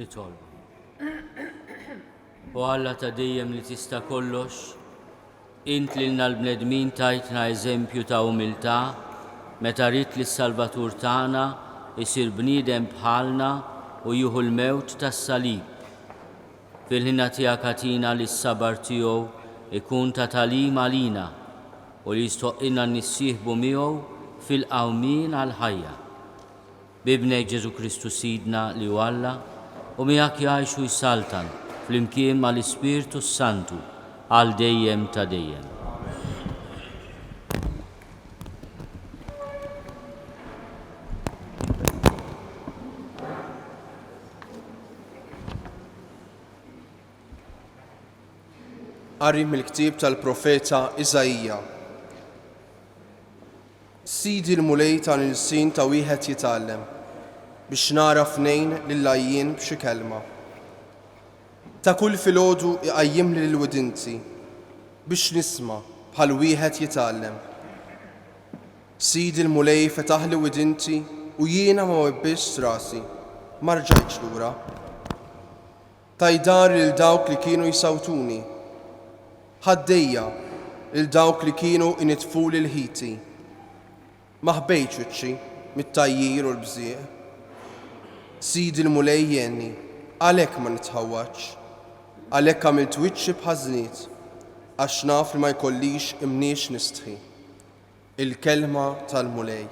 nitolbu. U Alla ta' dejjem li tista' kollox, int lilna l-bnedmin tajtna eżempju ta' umiltà meta rid li s-Salvatur tagħna isir bniedem bħalna u jieħu l-mewt tas-salib. Fil-ħina tiegħek agħtina li s-sabar tiegħu ikun ta' tagħlim għalina u li jistoqqilna nissieħbu miegħu fil-qawmien għall-ħajja. Bibnek Ġesu Kristu Sidna li hu Alla u miegħek jgħix u jsaltan flimkien mal-Ispirtu Santu għal dejjem ta' dejjem. Qari mill-ktieb tal-profeta Iżajija. Sidi l-mulej tal-insin ta' wieħed jitgħallem biex nara f'nejn lill-għajjien b'xi kelma. Ta' kull filgħodu iqajjimli l-widinti biex nisma' bħal wieħed jitgħallem. Sidi l-mulej fetaħ li widinti u jiena ma webbist rasi, ma rġajtx lura. Tajdar lil dawk li kienu jsawtuni, ħaddejja lil dawk li kienu initfuli l-ħiti. Ma ħbejtx wiċċi mit-tajjir u l-bżieq. Sidi l-mulej jenni, għalhekk ma nitħawwaġġ, għalhekk għamilt wiċċi b'ħażniet, għax naf li ma jkollix imniex nistħi. Il-kelma tal-mulej.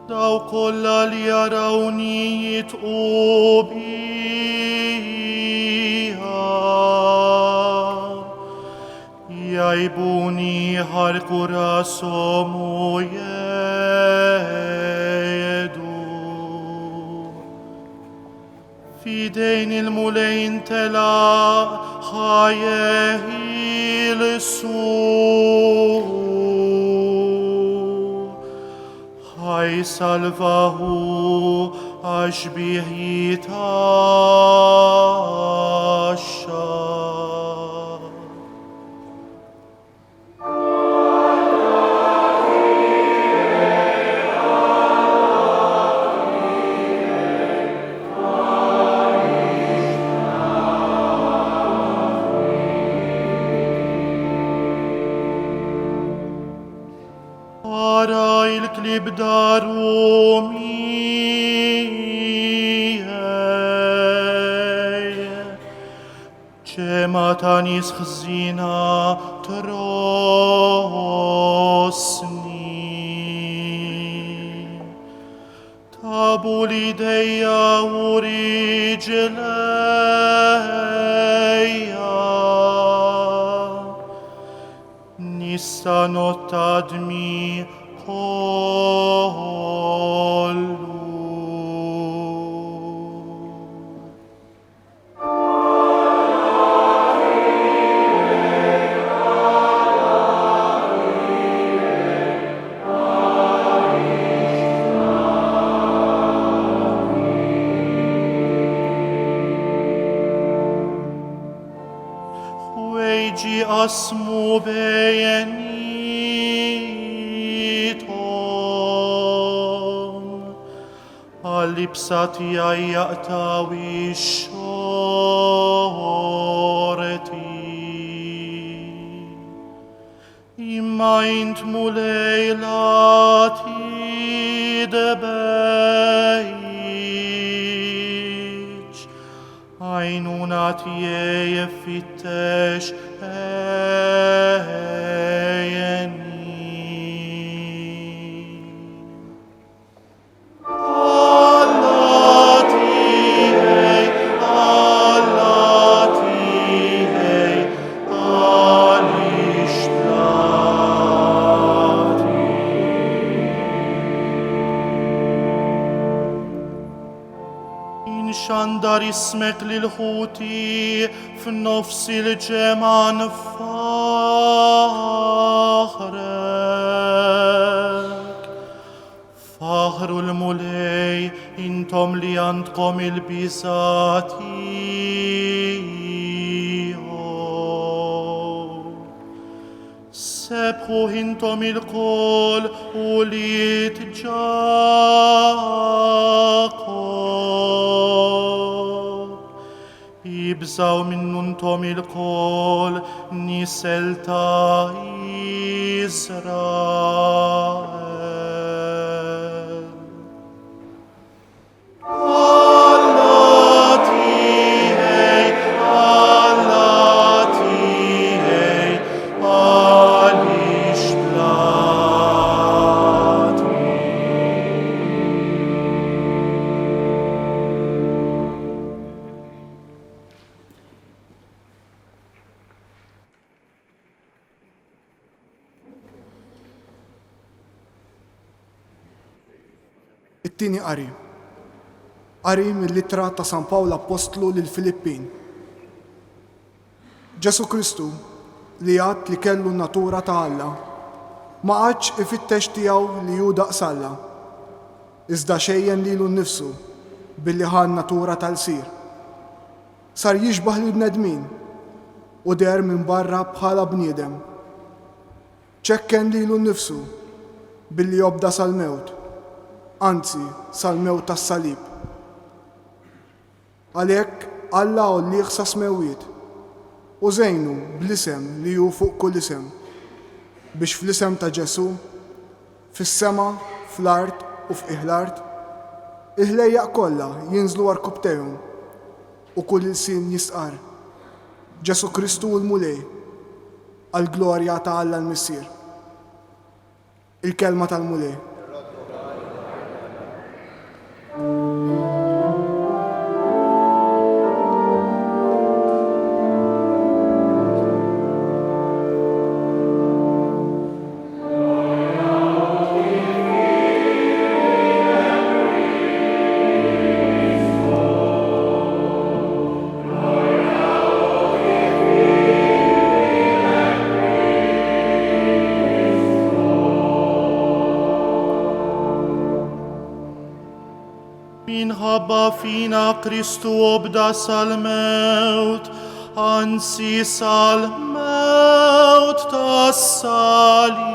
Daw kollha li jarawni jitqu biha, jgħajbuni ħarqu rashom u jgħidu. F'idejn il-mulejn telaq ħajjeħi l-sur. Ħaj salvahu għax bih jitaxxa. Ara il-klib daru miej, ċema ta' nis ħżina trosni. Tabu l-idejja u riġlejja, nista nottadmi kollu. Ħwejġi qasmu bejniethom, għal-libsa tiegħi jaqtaw ix-xorti. Imma int mulej la tidbejġ, għajnuna tiegħi fittex شندر اسمك للخوتي في نفس الجمان فخرك فخر الملي انتم لي عندكم البساتي سبحوا انتم الكل وليت جاكم يبزاو من انتم الكل نسلتا إسرائيل التاني قري من اللترة تا سان باول أبوستلو للفلبين. جيسو كريستو li għad li kellu n-natura ta' Alla ma għadx ifittex tiegħu li hu daqs Alla, iżda xejjen lilu nnifsu billi ħan natura tal-sir. Sar jixbaħ lill-bnedmin u der minn barra bħala bniedem. ċekken lilu nnifsu billi jobda sal-mewt, anzi sal-mewt tas-salib. Għalhekk Alla għollih sa smewiet u żejnu bl-isem li hu fuq kull isem biex fl-isem ta' Ġesu fis-sema, fl-art u f'qiegħ l-art il-ħlejjaq kollha jinżlu għarkubtejhom u kull ilsien jisqar Ġesu Kristu l-mulej għall-glorja ta' Alla l-Missier. Il-kelma tal-mulej. Minħabba fina Kristu obda sal-mewt, anzi sal-mewt tas-salib.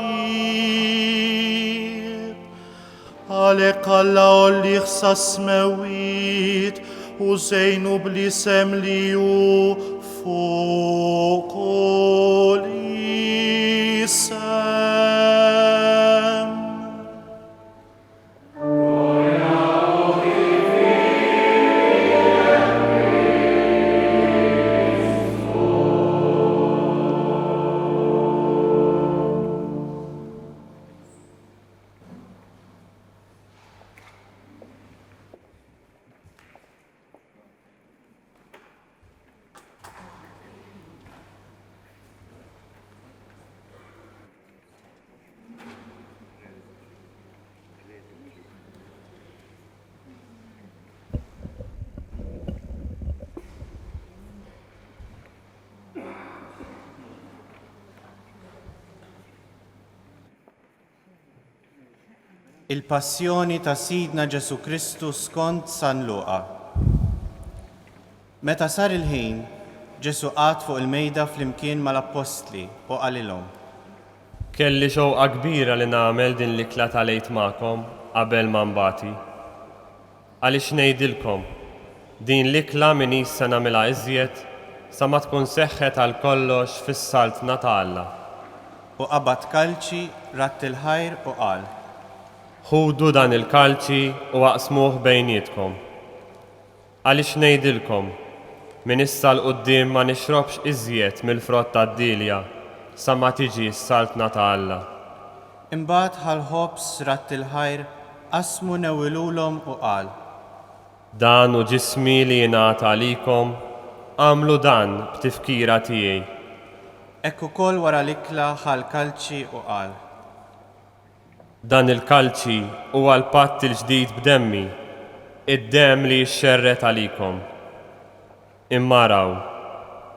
Għalhekk Alla għollih sa smewit u żejnu bl-isem li hu fuq kull isem. Il-passjoni ta' Sidna Ġesu Kristu skont San Luqa. Meta sar il-ħin, Ġesu qgħad fuq il-mejda flimkien mal-Apostli u qalilhom: Kelli xewqa kbira li nagħmel din l-ikla tal-għid magħkom qabel ma nbagħti. Għaliex ngħidilkom, din l-ikla min issa nagħmilha iżjed sa ma tkun seħħet għal kollox fis-saltna ta' Alla. U qabad kalċi, ratt il-ħajr u qal: Ħudu dan il-kalċi u aqsmuh bejnietkom. Għaliex ngħidilkom, Min issa l-qoddim ma nixrobx iżjed mill-frott tad-dilja sa ma tiġi s-saltna ta' Alla. Imbagħad ħal-ħobs rat il-ħajr qasmu newwilulhom u qal: Dan u ġismi li jingħata għalikom, għamlu dan b'tifkira tiegħi. Hekk ukoll wara l-ikla ħal-kalċi u qal: Dan il-kalċi huwa l-patt il-ġdid b'demmi, id-demm li jxerret għalikom. Imma raw,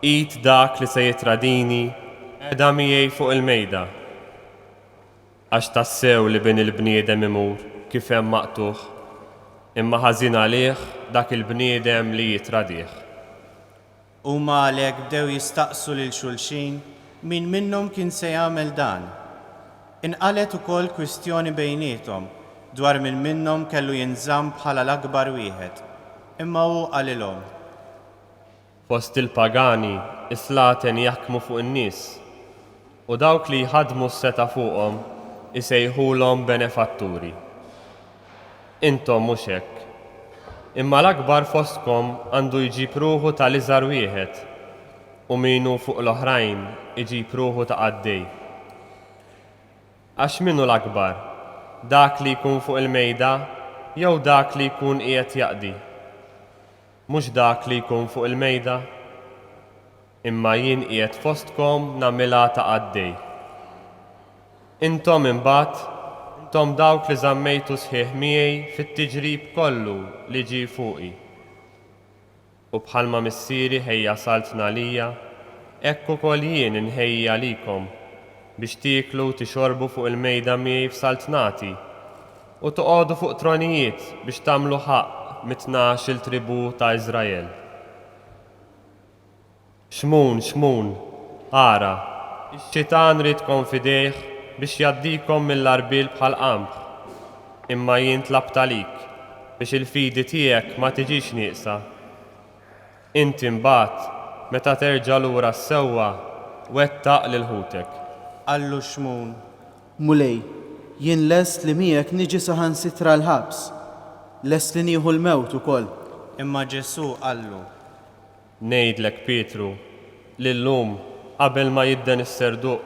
id dak li se jitradini qiegħda miegħi fuq il-mejda. Għax tassew li bin il-bniedem imur kif hemm maqtuħ, imma ħażin għalih dak il-bniedem li jitradih. Huma għalhekk bdew jistaqsu lil xulxin min minnhom kien se jagħmel dan. Inqalet ukoll kwistjoni bejniethom dwar min minnhom kellu jinżamm bħala l-akbar wieħed, imma hu qalilhom: Fost il-pagani islaten jaħkmu fuq in-nies u dawk li jħadmu s-seta fuqhom isejħulhom benefatturi. Intom mhux hekk, imma l-akbar fostkom għandu jġib ruħu tal-iżgħar wieħed u minu fuq l-oħrajn iġib ruħu ta' għaddej. Għax minnu l-akbar, dak li jkun fuq il-mejda jew dak li jkun qiegħed jaqdi. Mhux dak li jkun fuq il-mejda, imma jien qiegħed fostkom nagħmilha ta' għaddej. Intom imbagħad, intom dawk li żammejtu sħiħ miegħi fit-tiġrib kollu li ġie fuqi. U bħalma missieri ħejja saltna lija, hekk ukoll jien inħejja likom biex tieklu u tixorbu fuq il-mejda miegħi f'saltnati u toqgħodu fuq tronijiet biex tagħmlu ħaqq mit-12 il-tribu ta' Iżrael. Xmun, ara, ix-xitan ridkom fidejh biex jaddikom mill-arbil bħal qamħ, imma jien tlabt għalik biex il-fidi tiegħek ma tiġix nieqsa. Inti mbagħad meta terġa' lura s-sewwa wettaq lil ħutek. Qallu Xmun: Mulej, jien lest li miegħek niġi saħansitra l-ħabs, lest li nieħu l-mewt ukoll. Imma Ġesu qallu: Ngħidlek Pietru, li llum qabel ma jidden is-serduq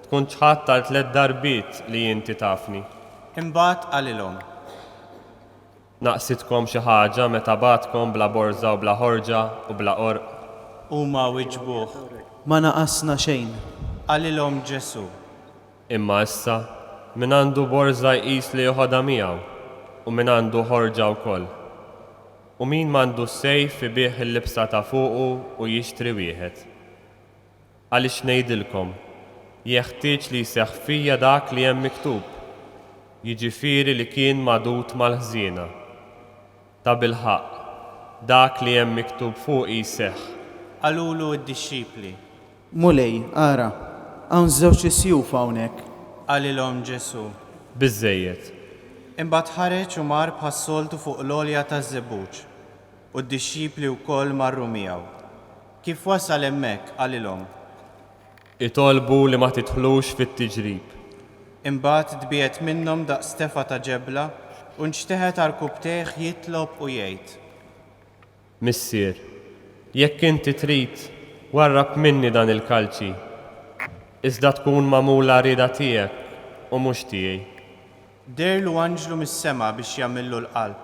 tkun ċħadd tal 3 darbiet li inti tafni. Imbagħad qalilhom: Naqsitkom xi ħaġa meta bagħtkom bla borża u bla ħorġa u bla qorq. Huma wiġbuh. Ma naqasna xejn. Qalilhom Ġesu: Imma issa min għandu borża jqis li joħodha miegħu u min għandu ħorġa wkoll. U min m'għandu sejf ibih il-libsa ta' fuqu u jixtri wieħed. Għaliex ngħidilkom, jeħtieġ li jseħħ fija dak li hemm miktub, jiġifieri li kien magħdud mal-ħżiena. Ta' bilħaq, dak li hemm miktub fuq jseħħ. Qalulu d-dixxipli: Mulej, ara, hawn żewġ isjuf hawnhekk. Qalilhom Ġesu: Biżżejjed. Imbagħad ħareġ u mar bħas-soltu fuq l-għolja taż-żebbuġ u d-dixxipli wkoll marru miegħu. Kif wasal hemmhekk qalilhom: Itolbu li ma tidħlux fit-tiġrib. Imbagħad tbiegħet minnhom daqs tefa ta' ġebla u nxteħet għall-kubtejħ jitlob u jgħid: Missier, jekk inti trid, warrab minni dan il-kalċi, iżda tkun magħmula rieda tiegħek u mhux tiegħi. Derlu anġlu mis-sema biex jagħmillu l-qalb,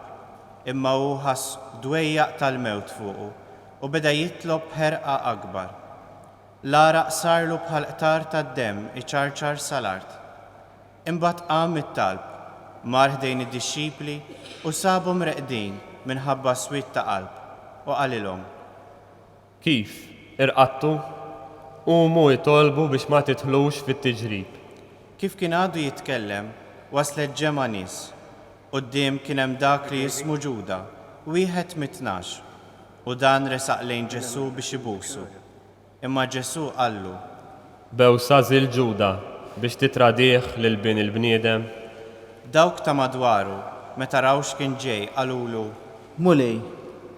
imma hu ħass dwejjaq tal-mewt fuqu u beda jitlob ħerqa akbar. L-araq sarlu bħal qtar tad-demm iċarċar sal-art. Imbagħad qam it-talb, mar ħdejn id-dixxipli u sabhom reqdin minħabba swit ta' qalb u qalilhom: Kif? Irqattu? Qumu jitolbu biex ma tidħlux fit-tiġrib. Kif kien għadu jitkellem, waslet ġemma nies. Quddiem kien hemm dak li jismu Ġuda, wieħed mit-12, u dan resaq lejn Ġesu biex ibusu. Imma Ġesu qallu: Bewsa żil Ġuda biex titradih lil bin il-bniedem. Dawk ta' madwaru, meta raw x'kien ġej qalulu: Mulej,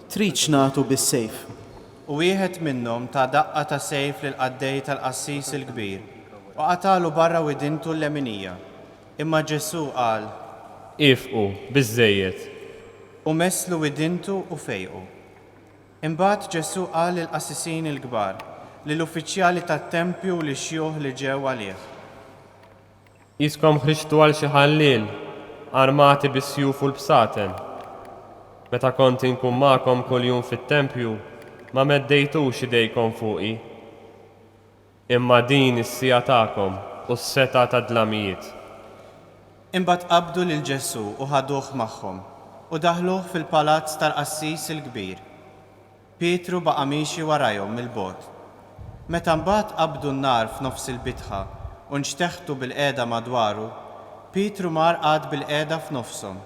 tridx nagħtu bis-sejf. U wieħed minnhom ta' daqqa ta' sejf lil qaddej tal-qassis il-kbir u qatalu barra widintu l-leminija. Imma Ġesu qal: Ifqu, biżżejjed. U messlu widintu u fejqu. Imbagħad Ġesu qal lill-qassisin il-kbar, lill-uffiċjali tat-tempju u lix-xjuħ li ġew għalih. Jiskom ħriġtu għal xi ħallil, armati bis-sjuf u l-bsaten. Meta kont inkun magħkom kuljum fit-tempju, ma meddejtux idejkom fuqi. Imma din is-sija tagħkom u s-seta ta' dlamijiet. Imbagħad qabdu lil Ġesu u ħaduh magħhom u daħluh fil-palazz tal-qassis il-kbir. Pietru baqa' miexi warajhom mill-bogħod. Meta mbagħad qabdu n-nar f'nofs il-bitħa u nxteħtu bil-qiegħda madwaru, Pietru mar qgħad bil-qiegħda f'nofshom.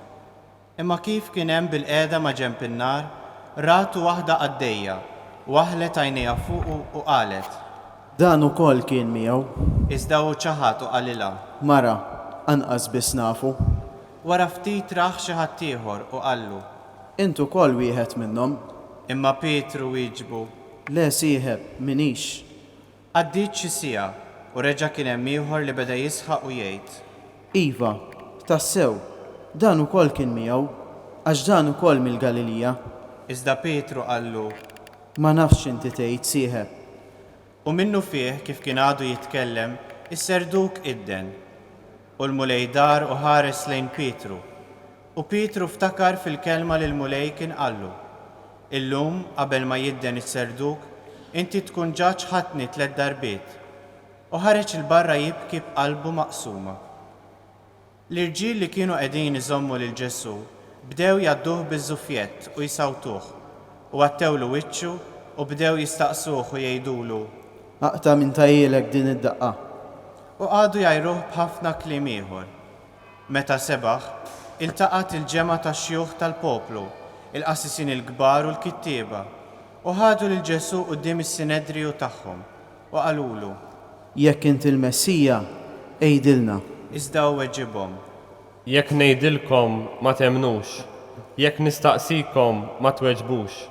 Imma kif kien hemm bil-qiegħda ma' ġenb in-nar, ratu waħda għaddejja, waħlet għajnejha fuqu u qalet: Dan ukoll kien miegħu. Iżda hu ċaħat u qalilha. Mara, anqas biss nafu. Wara ftit raħ xi ħadd ieħor u qallu. Intu kol wieħed minnhom. Imma Pietru wieġbu: Le sieħeb, minix. Għaddiet xi siegħa u reġa' kien hemm ieħor li beda jisħaq u jgħid: Iva, tassew, dan ukoll kien miegħu, għax dan ukoll mill-Galilija. Iżda Pietru qallu: Ma nafx inti tgħid sieħeb. U minnu fih kif kien għadu jitkellem, is-serduk idden. U l-mulej dar u ħares lejn Pietru. U Pietru ftakar fil-kelma li l-mulej kien qallu: Illum, qabel ma jidden is-serduk, inti tkun ġaġ ħatni 3 darbiet. U ħareġ il-barra jibki b'qalbu maqsuma. L-irġiel li kienu qegħdin iżommu lil Ġesu bdew jadduh biż-żuffjett u jsawtuh u għattewlu wiċċu u bdew jistaqsuh u jgħidulu: Aqta' minn tajjilek din id-daqqa. U għadu jajruh b'ħafna kliem ieħor. Meta sebaħ, iltaqat il-ġema tax-xjuħ tal-poplu, il-qassisin il-kbar u l-kittieba, u ħadu lil Ġesu quddiem is-sinedriju tagħhom u qalulu: Jekk inti l-Messija, ejdilna. Iżda hu weġibhom: Jekk ngħidilkom ma temnux, jekk nistaqsikom ma tweġbux.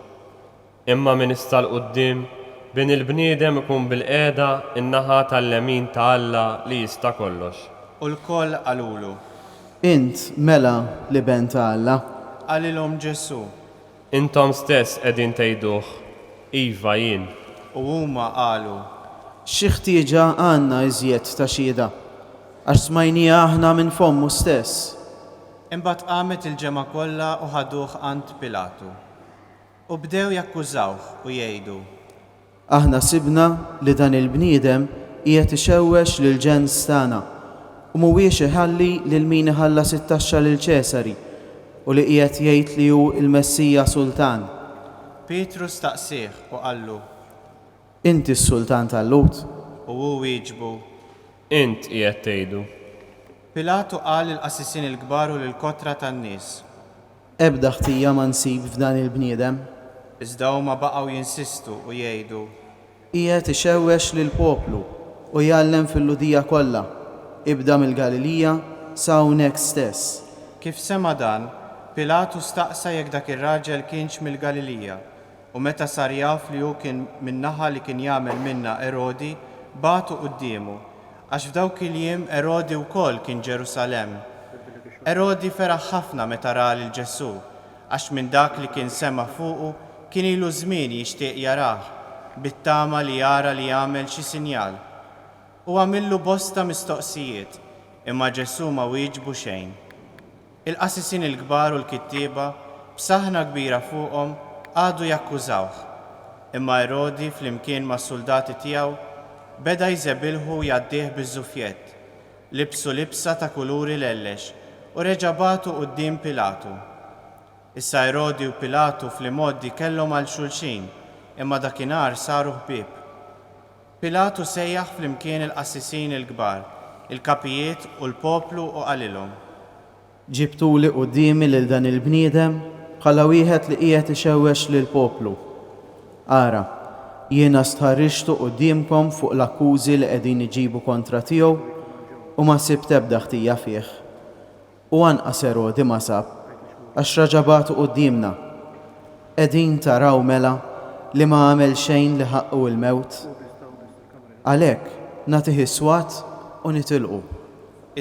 Imma min istal quddiem bin il-bniedem ikun bil-qiegħda in-naħa tal-lemin ta' Alla li jista' kollox. U l-koll qalulu. Int mela li ben ta' Alla. Qalilhom Ġesu. Intom stess qegħdin tgħiduh, iva jien. U huma qalu: Xi ħtieġa għandna iżjed ta' xhieda, għax smajnija aħna minn fommu stess. Imbagħad qamet il-ġema kollha u ħaduh għand Pilatu. U bdew jakkużawh u jgħidu: Aħna sibna li dan il-bniedem qiegħed ixewwex lil ġens tagħna u mhuwiex iħalli lil min iħallas it-taxxa lil Ċesari u li qiegħed jgħid li hu l-Messija Sultan. Pietru staqsih u qallu: Inti s-Sultan tal-Lut? U hu wieġbu: Int qiegħed tgħidu. Pilatu qal lill-qassisin il-kbar u lill-kotra tan-nies: Ebda ħtija ma nsib f'dan il-bniedem. Iżda huma baqgħu jinsistu u jgħidu: Qiegħed ixewwex lil poplu u jgħallem fil-ludija kollha, ibda mill-Galilija sa hawnhekk stess. Kif sema dan, Pilatu staqsa jekk dak ir-raġel kienx mill-Galilija, u meta sar jaf li hu kien min-naħa li kien jagħmel minnha Erodi, batu qudiemu, għax f'dawk il-jiem Erodi wkoll kien Ġerusalemm. Erodi feraħ ħafna meta ra lil Ġesu, għax minn dak li kien sema fuqu kien ilu żmien jixtieq jarah, bit-tama li jara li jagħmel xi sinjal. U għamillu bosta mistoqsijiet, imma Ġesu ma wieġbu xejn. Il-qassisin il-kbar u l-kittieba b'saħna kbira fuqhom għadu jakkużawh. Imma Erodi flimkien mas-soldati tiegħu beda jżebilħu jgħaddih biż-żuffjett, libsu libsa ta' kuluri lellex u reġa' batu quddiem Pilatu. Issa Erodi u Pilatu fl-imoddi kellhom għal xulxin, imma dakinhar saru ħbieb. Pilatu sejjaħ flimkien il-qassisin il-kbar, il-kapijiet u l-poplu u qalilhom: Ġibtuli quddiemi lil dan il-bniedem bħala wieħed li qiegħed ixewwex lil poplu. Ara, jiena stħarrixtu quddiemkom fuq l-akkużi li qegħdin iġibu kontra tiegħu u ma sibt ebda ħtija fih. U anqas Erodi ma sab, għax raġabatu quddiemna. Qegħdin taraw mela li ma għamel xejn li ħaqqu l-mewt. Għalhekk nagħtih iswat u nitilqu.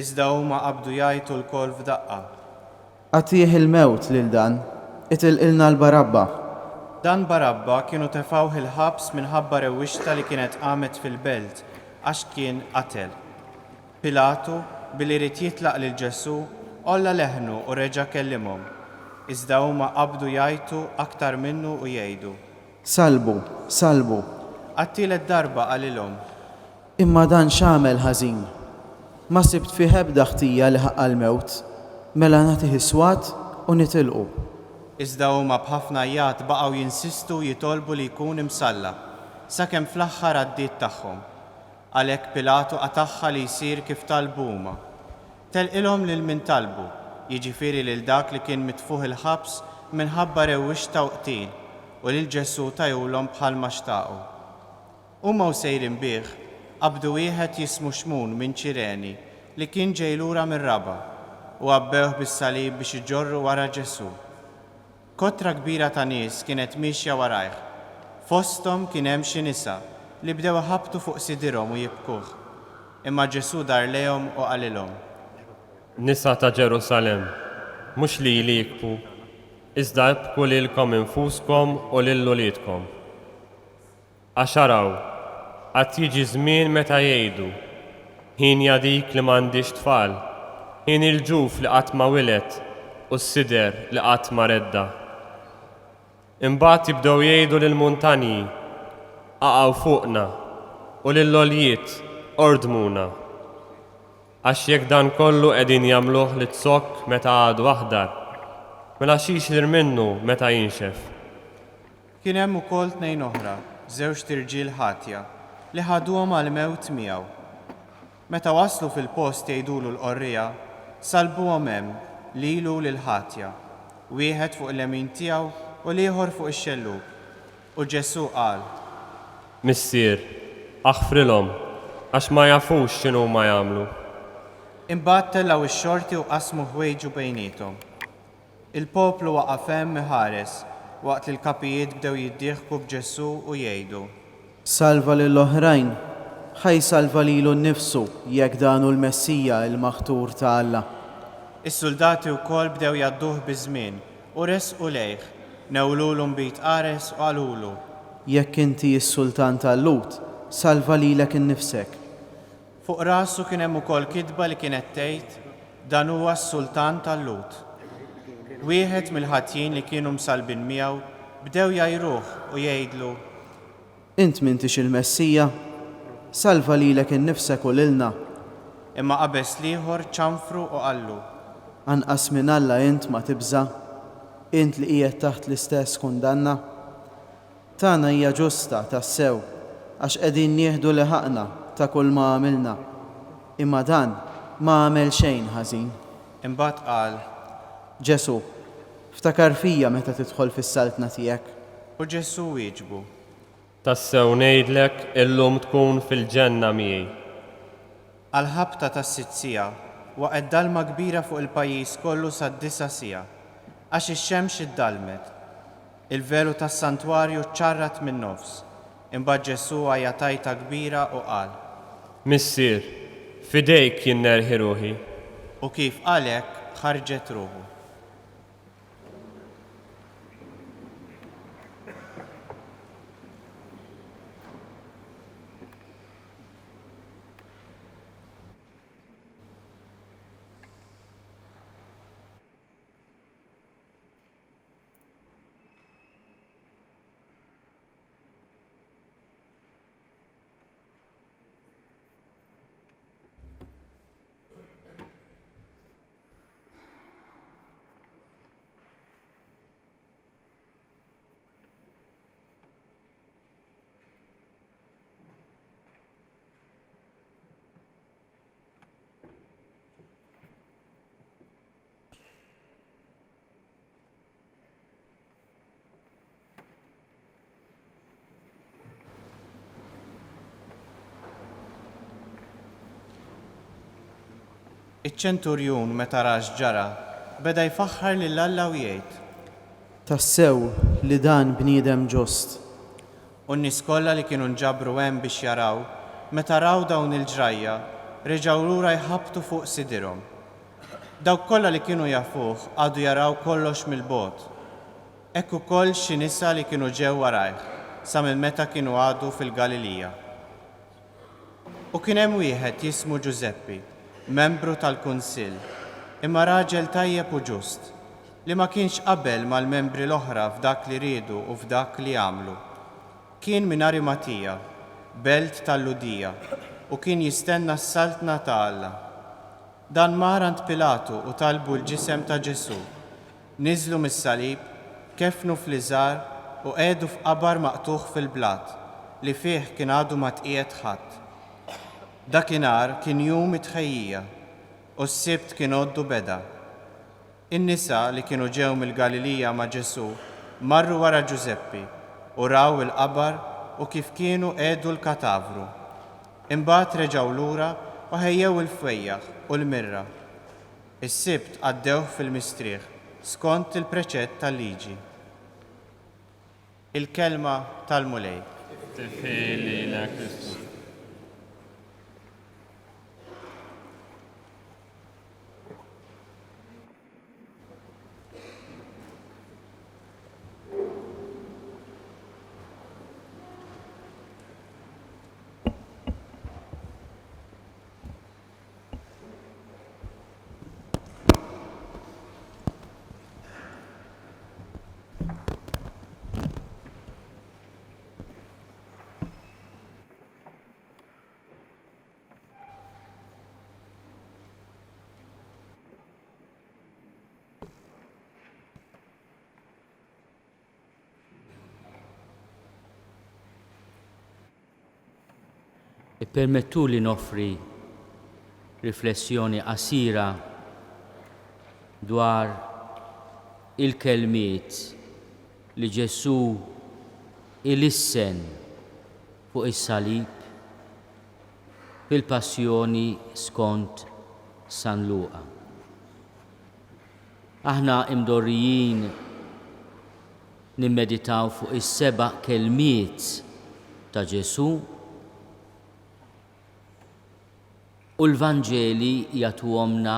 Iżda huma qabdu jgħidu l-kol f'daqqa: Għatih il-mewt lil dan, itilqilna l-Barabba. Dan Barabba kienu tefawh il-ħabs minħabba rewwixta li kienet qamet fil-belt għax kien qatel. Pilatu, billi rid jitlaq lil Ġesu, olla leħnu u reġa' kellimhom. Iżda huma qabdu jgħidu aktar minnu u jgħidu. Salbu, salbu. Għat-tielet darba qalilhom. Imma dan x'għamel ħażin. Ma sibt fih ebda ħtija li ħaqqa l-mewt, mela nagħtih iswat u nitilqu. Iżda huma b'ħafna jgħat baqgħu jinsistu jitolbu li jkun imsalla, sakemm fl-aħħar għaddiet tagħhom. Għalhekk Pilatu qataħħa li jsir kif talbu huma. Telqilhom lil min talbu, jiġifieri lil dak li kien mitfuh il-ħabs minħabba rewwixta u qtil u lil Ġesu tajulhom bħalma xtaqu. Huma u sejrin bih qabdu wieħed jismu Xmun minn Ċireni li kien ġej lura mir-Raba u għabbewh bis-salib biex iġorru wara Ġesu. Kotra kbira ta' nies kienet mixja warajh. Fosthom kien hemm xi nisa li bdew ħabtu fuq sidirhom u jibkuh. Imma Ġesu dar lejhom u qalilhom. Nisa ta' Ġerusalem, mhux li jikbu, iżda jibku lilkom infuskom u lil uliedkom. Għax araw, qatt jiġi żmien meta jgħidu, ħin dik li m'għandix tfal, ħin il-ġuf li qatt ma wilet u s-sider li qatt ma redda. Imbagħad jibdew jgħidu lill-muntanji, aqgħu fuqna u lill-għoljiet ordmuna. Għax jekk dan kollu qegħdin jagħmluh li tsokk meta għadu aħdar, mela xixir minnu meta jinxef. Kien hemm ukoll tnejn oħra, żewġ tirġiel ħatja, li ħaduhom għall-mewt miegħu. Meta waslu fil-post jgħidulu l-qorrija, salbuhom hemm lilu lill-ħatja, wieħed fuq il-lemin tiegħu u l-ieħor fuq ix-xellug. U Ġesu qal: Missier, aħfrilhom, għax ma jafux x'inhu ma jagħmlu. Imbagħad tellgħu x-xorti u qasmu ħwejġu bejniethom. Il-poplu waqaf hemm iħares waqt li l-kapijiet bdew jiddieħku b'Ġesu u jgħidu: Salva lill-oħrajn, ħaj salva lilu nnifsu jekk dan hu l-Messija l-maħtur ta' Alla. Is-soldati wkoll bdew jgħadduh biż-żmien u resqu lejh, newlulu mbit qares u qalulu: Jekk inti s-sultan tal-Lut, salva lilek innifsek. Fuq rasu kien hemm ukoll kitba li kienet tgħid dan huwa s-sultan tal-Lut. Wieħed mill-ħatjin li kienu msalbin miegħu bdew jajruh u jgħidlu: Int m'intix il-Messija, salva lilek innifsek u lilna. Imma qabes l-ieħor ċanfru u qallu: Anqas minn Alla int ma tibża, int li qiegħed taħt l-istess kundanna. Tagħna hija ġusta tassew għax qegħdin nieħdu li ħaqna ta' kull ma għamilna. Imma dan ma għamel xejn ħażin. Imbagħad qal: Ġesu, ftakar fija meta tidħol fis-saltna tiegħek. U Ġesu wieġbu: Tassew ngħidlek illum tkun fil-ġenna miegħi. Għal-ħabta tas-sitt siegħa waqgħet dalma kbira fuq il-pajjiż kollu sad-9 siegħa għax ix-xemx iddalmet. Il-velu tas-santwarju ċarrat min-nofs. Imbagħad Ġesu għajjatajta kbira u qal: Missier, fidejk jien nerħi ruħi. U kif qalek ħarġet ruħu. Iċ-ċenturjun meta rax ġara beda jfaħħar lil Alla u jgħid: Tassew li dan bniedem ġust. U n-nies kollha li kienu nġabru hemm biex jaraw, meta raw dawn il-ġrajja, reġgħu lura jħabbtu fuq sidirhom. Dawk kollha li kienu jafuh għadu jaraw kollox mill-bogħod. Hekk ukoll xi nisa li kienu ġew warajh sa minn meta kienu għadu fil-Galilija. U kien hemm wieħed jismu Giuseppi, membru tal-Kunsill, imma raġel tajjeb u ġust, li ma kienx qabel mal-membri l-oħra f'dak li riedu u f'dak li għamlu. Kien minn Arimatija, belt tal-Ludija, u kien jistenna s-saltna ta' Alla. Dan mar għand Pilatu u talbu l-ġisem ta' Ġesu. Niżlu mis-salib, kefnu fl-iżar u qegħdu f'qabar maqtuħ fil-blat li fih kien għadu ma tqiegħed ħadd. Dakinhar kien jum it-tħejjija u s-sibt kien għoddu beda. In-nisa li kienu ġew mill-Galilija ma' Ġesu marru wara Giuseppi u raw il-qabar u kif kienu qiegħdu l-katavru. Imbagħad reġgħu lura u ħejjew il-fwejjaħ u l-mirra. Is-sibt għaddew fil-mistrieħ skont il-preċett tal-liġi. Il-kelma tal-mulej. Permettu li noffri riflessjoni qasira dwar il-kelmiet li Ġesu ilissen fuq is-salib fil-passjoni skont San Luqa. Aħna imdorrijin nimmeditaw fuq is-seba' kelmiet ta' Ġesu u l-Vanġeli jagħtuhomna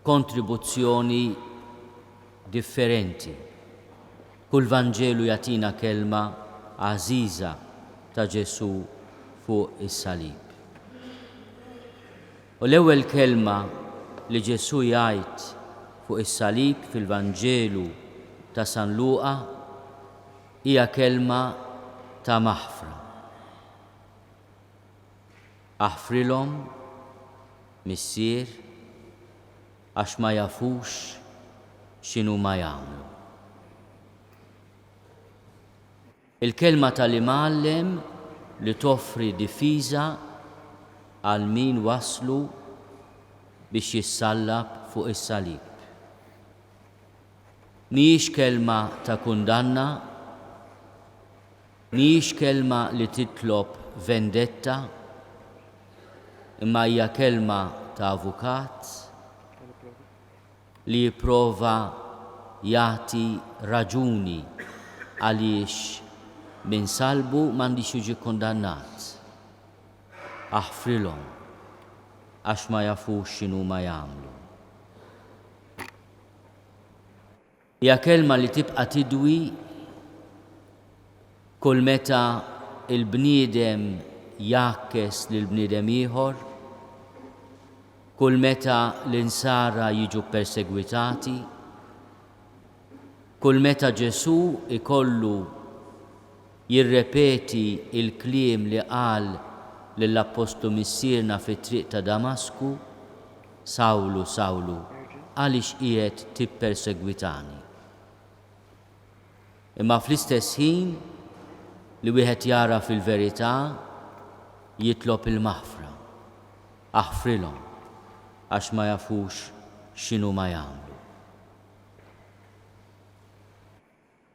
kontribuzzjoni differenti. Kull Vanġelu jagħtina kelma għażiża ta' Ġesu fuq is-salib. U l-ewwel kelma li Ġesu jgħid fuq is-salib fil-Vanġelu ta' San Luqa hija kelma ta' maħfra. Aħfrilhom missier għax ma jafux x'inhu ma jagħmlu. Il-kelma tal-imgħallem li toffri difiża għal min waslu biex jissallab fuq is-salib. Mhijiex kelma ta' kundanna, mhijiex kelma li titlob vendetta, imma hija kelma ta' avukat li jipprova jagħti raġuni għaliex min salbu m'għandix jiġi kondannat. Aħfrilhom għax ma jafux x'inhu ma jagħmlu. Hija kelma li tibqa' tidwi kull meta il-bniedem jakkes lil bniedem ieħor, kull meta l-insara jiġu persegwitati, kull meta Ġesu ikollu jirrepeti il-kliem li qal lill-Apostlu missierna fit-triq ta' Damasku, Sawlu, Sawlu, għaliex qiegħed tippersegwitani. Imma fl-istess ħin li wieħed jara fil-verità jitlob il-maħfra. Aħfrilhom għax ma jafux x'inhu ma jagħmlu.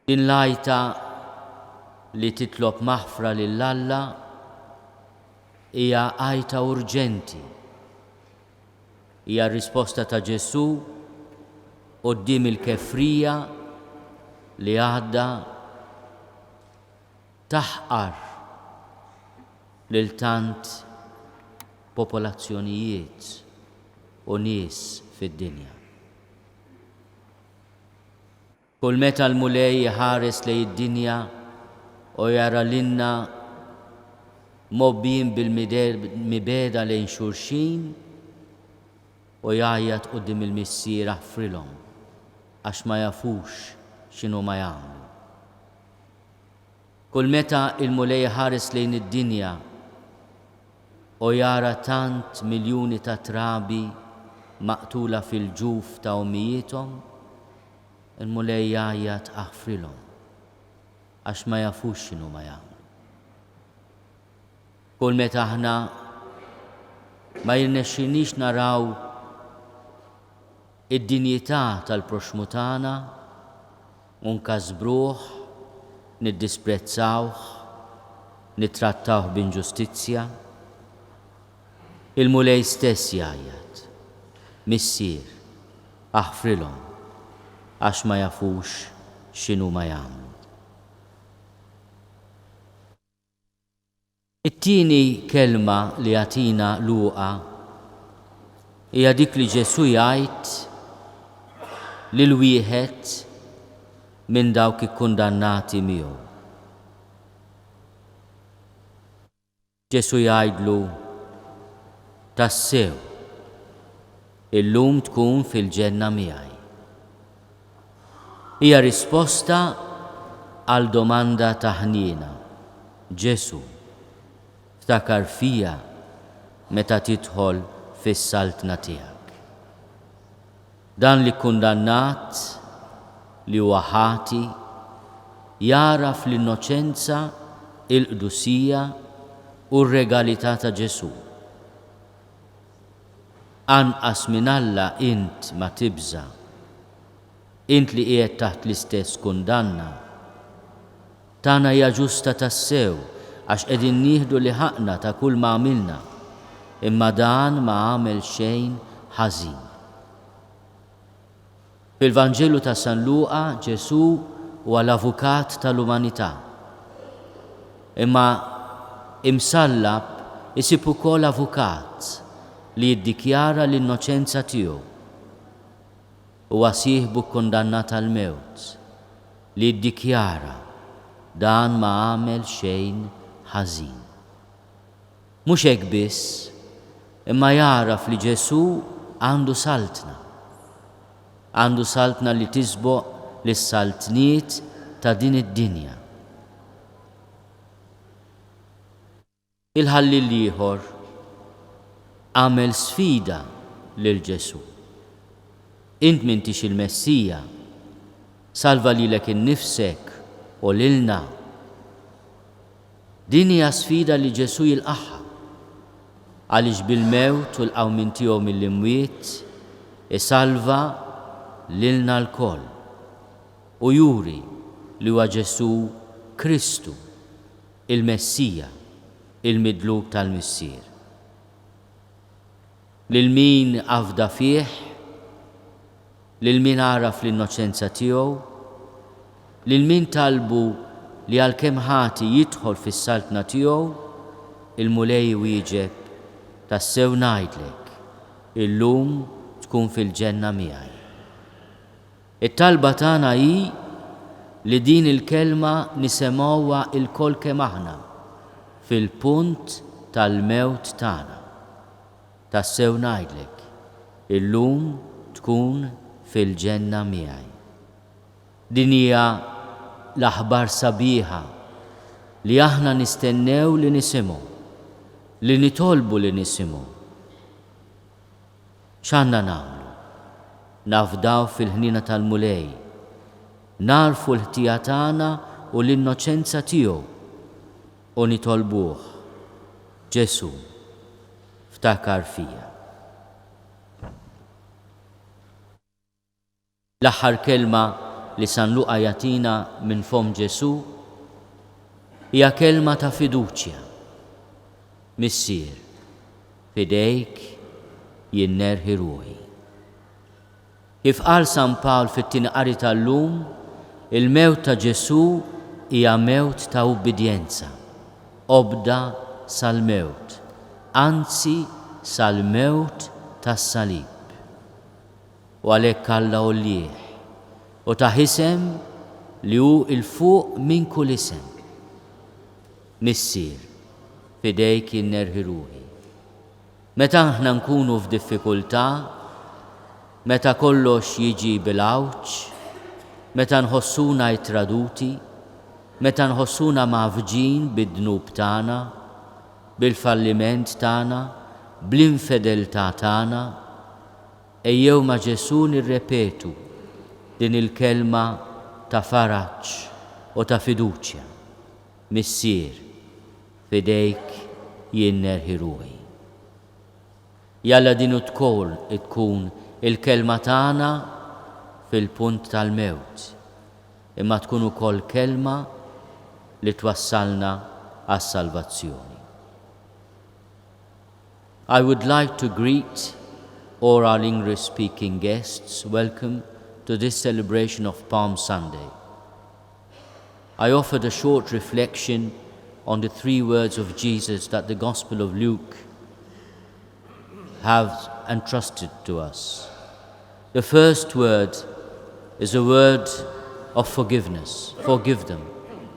Din l-għajta li titlob maħfra lil Alla hija għajta urġenti. Hija r-risposta ta' Ġesu quddiem il-kefrija li għadda taħqar lil tant popolazzjonijiet u nies fid-dinja. Kull meta l-mulej ħares lej id-dinja u jara l-inna mobbin bil-mibeda lejn xurxin u jgħajjat qudiem il-missier aħfrilhom għax ma jafux x'inhu ma jagħmlu. Kull meta il-mulej ħares lejn id-dinja u jara tant miljuni ta' trabi maqtula fil-ġuf ta' ummijietom, il-mulej jgħajjat aħfrilhom għax ma jafux x'inhu ma jagħmlu. Kull meta aħna ma jirnexxinix naraw id-dinjità tal-proxmu tagħna u nkasbruh, niddisprezzawh, nittrattawh b'inġustizzja, il-mulej stess jgħajjat, missier, aħfrilhom għax ma jafux x'inhu ma jagħmlu. It-tieni kelma li jagħtina Luqa hija dik li Ġesu jgħid lil wieħed minn dawk ikkundannati miegħu. Ġesu jgħidlu tassew illum tkun fil-ġenna miegħi. Hija risposta għal domanda ta' ħniena. Ġesu, ftakar fija meta tidħol fis-saltna tiegħek. Dan li kundannat li huwa ħati jara fl-innoċenza, il-qdusija u r-regalità ta' Ġesu. Anqas minn Alla int ma tibża, int li qiegħed taħt l-istess kundanna. Tagħna hija ġusta tassew għax qegħdin nieħdu li ħaqna ta' kull ma għamilna, imma dan ma għamel xejn ħażin. Fil-Vanġelu ta' San Luqa Ġesu huwa l-avukat tal-umanità. Imma imsallab isib ukoll avukat li jiddikjara l-innoċenza tiegħu. Huwa sieħbu kkundannat għal mewt li jiddikjara dan ma għamel xejn ħażin. Mhux hekk biss, imma jaraf li Ġesu għandu saltna. Għandu saltna li tisboq lis-saltniet ta' din id-dinja. Il-ħallil ieħor għamel sfida lil Ġesu. Int m'intix il-Messija, salva lilek innifsek u lilna. Din hija sfida li Ġesu jilqaħħa għaliex bil-mewt u l-qawmin tiegħu mill-imwiet isalva lilna l-koll u juri li huwa Ġesu Kristu, il-Messija, il-midlub tal-missier. Lil min afda fih, lil min għaraf l-innoċenza tiegħu, lil min talbu li għalkemm ħati jidħol fis-saltna tiegħu, il-mulej wieġeb tassew ngħidlek, illum tkun fil-ġenna miegħi. It-talba tagħna hi li din il-kelma nisemgħuha il-kol kemm aħna fil-punt tal-mewt tagħna. Tassew ngħidlek, illum tkun fil-ġenna miegħi. Din hija l-aħbar sabiħa li aħna nistennew li nisimgħu, li nitolbu li nisimgħu. X'għandna nagħmlu? Nafdaw fil-ħnina tal-mulej, narfu l-ħtija tagħna u l-innoċenza tiegħu u nitolbuh. Ġesu, ftakar fija. L-aħħar kelma li San Luqa jagħtina minn fom Ġesu hija kelma ta' fiduċja. Missier, fidejk jinnerħi ruħi. Kif qal San Pawl fit-tieni qari tal-lum, il-mewt ta' Ġesu hija mewt ta' ubbidjenza, obda sal-mewt, anzi sal-mewt tas-salib. U għalhekk Alla u lieħ u ta' isem li hu il-fuq minn kull isem. Missier, fidejk jinnerħi ruħi. Meta aħna nkunu f'diffikultà, meta kollox jiġi bil-awċ, meta nħossuna jtraduti, meta nħossuna mavġin bid-dnub tagħna, bil-falliment tagħna, bl-infedeltà tagħna, ejjew ma' Ġesu nirrepetu din il-kelma ta' faraġġ u ta' fiduċja. Missier, fidejk jinnerħi ruħi. Jalla din tkun il-kelma tagħna fil-punt tal-mewt, imma tkun ukoll kelma li twassalna għas-salvazzjoni. I would like to greet all our English-speaking guests. Welcome to this celebration of Palm Sunday. I offered a short reflection on the 3 words of Jesus that the Gospel of Luke has entrusted to us. The first word is a word of forgiveness. Forgive them,